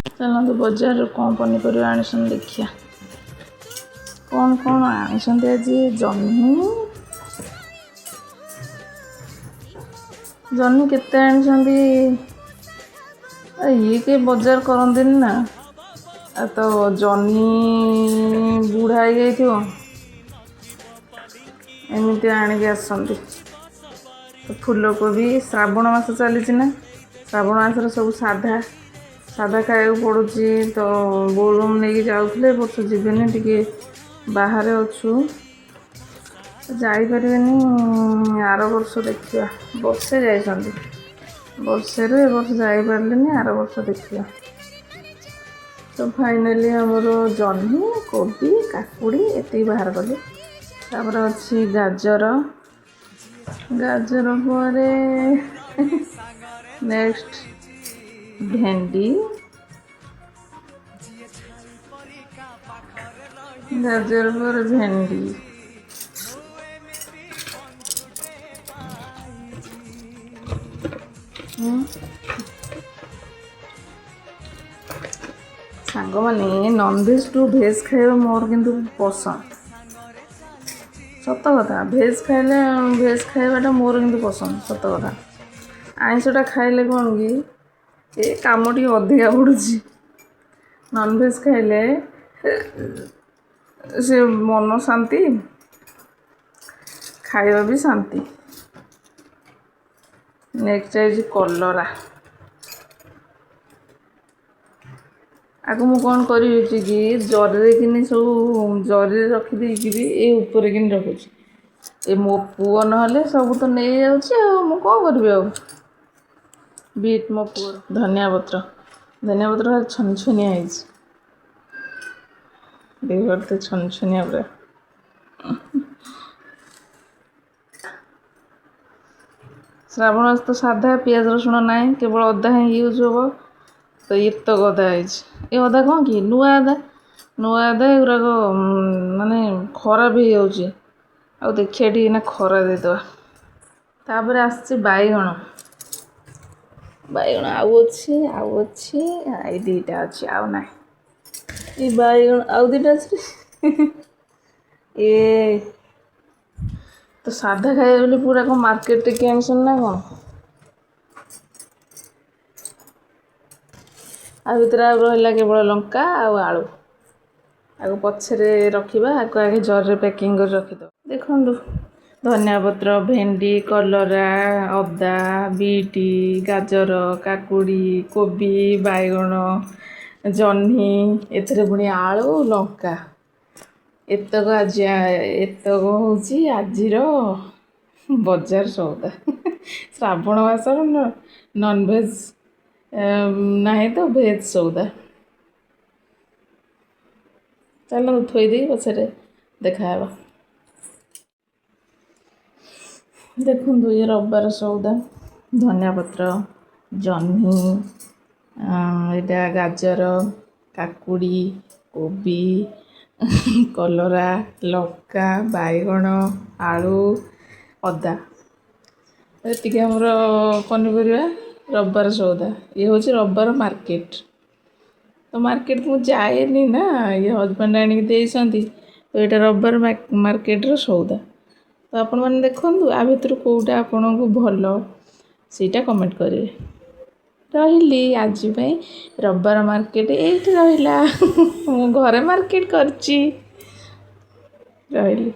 चलते बजार कौन पनीपरिया आनी देखिया कौन कौन आनी आज जह्नी जह्नी केते आनी ये के बजार करते ना तो जह्नी बुढ़ा हो एमती आणिक आसती तो फूलकोबी श्रावण मास चली ना श्रावण मासर सब साधा साधा खाया पड़ुची तो बोलूम नहीं जाऊे वर्ष जीवन टी बाहर अच्छु जापर आर वर्ष देखा बर्षे जाइए बर्षे रे वर्ष जापारे आर वर्ष देखा तो फाइनाली आमर जह्नी कोबी काकुड़ी ये बाहर कले तापर अच्छी गाजर गाजर पर नेक्स्ट भेंडी गाजर पर भेंडी सांग मैंने नॉनवेज टू भेज खाइबा मोर किंतु पसंद सत कथा भेज खाइले भेज खाइबाटा मोर किंतु पसंद सत कथा आइंसटा खाइले कौन कि ये काम टी अधिका पड़ुची नॉनवेज खाइले से मन शांति खाइबा भी शांति। नेक्स्ट है कलरा आगे मुझे कौन करी कि जरी कि सब जरी रखीदे ये ऊपर कि रखुची ये मो पुओ ना सब तो नहीं जाऊँ कौन करी बीट मो पुओ धनिया पत्र छनछनिया देखते छनछनिया पूरा श्रावण मास तो साधा पियाज रसुण ना केवल अदा ही यूज हम तो ये तो अदा ये अदा कौन कि नुआ अदा गुराक माने खराब हो देखिए टी ना खरा देदेवा तापर आसछि बैगण बैगण आउ अच्छी आई दीटा अच्छी आउ ना ये बैगण आउ दीटा अच्छी ये तो साधा खाए बोली पूरा कौन मार्केट टे आनी ना कौन आ भर रहा केवल लंका आलू आगे पछरे रखा आगे आगे जर पैकिंग कर रखीद देखु धनिया पत्र भेंडी कलरा अदा बीटी गाजर काकुड़ी कोबी बैगण जह्नी एथरे पुणी आलू लंका एतक आज एतक हूँ आजिर बजार सौदा श्रावण मासर नॉनवेज नहीं तो भेज सौदा चलो थोड़ी पछे देखा देखु ये रविवार सौदा धनिया पत्र जह्नी यहाँ गाजर काकुड़ी कोबी कलरा लंका बैगण आलू अदा ये आमर पनीपरिया रविवार सौदा ये हूँ रविवार मार्केट तो मार्केट को जाएनी ना ये हजबैंड आणिक देइछंती तो ये रविवार मार्केट रो सौदा तो आपण मैंने देखु आ भर कौटा आपण को भल सीटा कमेंट करेंगे रही आज रविवार मार्केट ये रहा घरे मार्केट करची रही।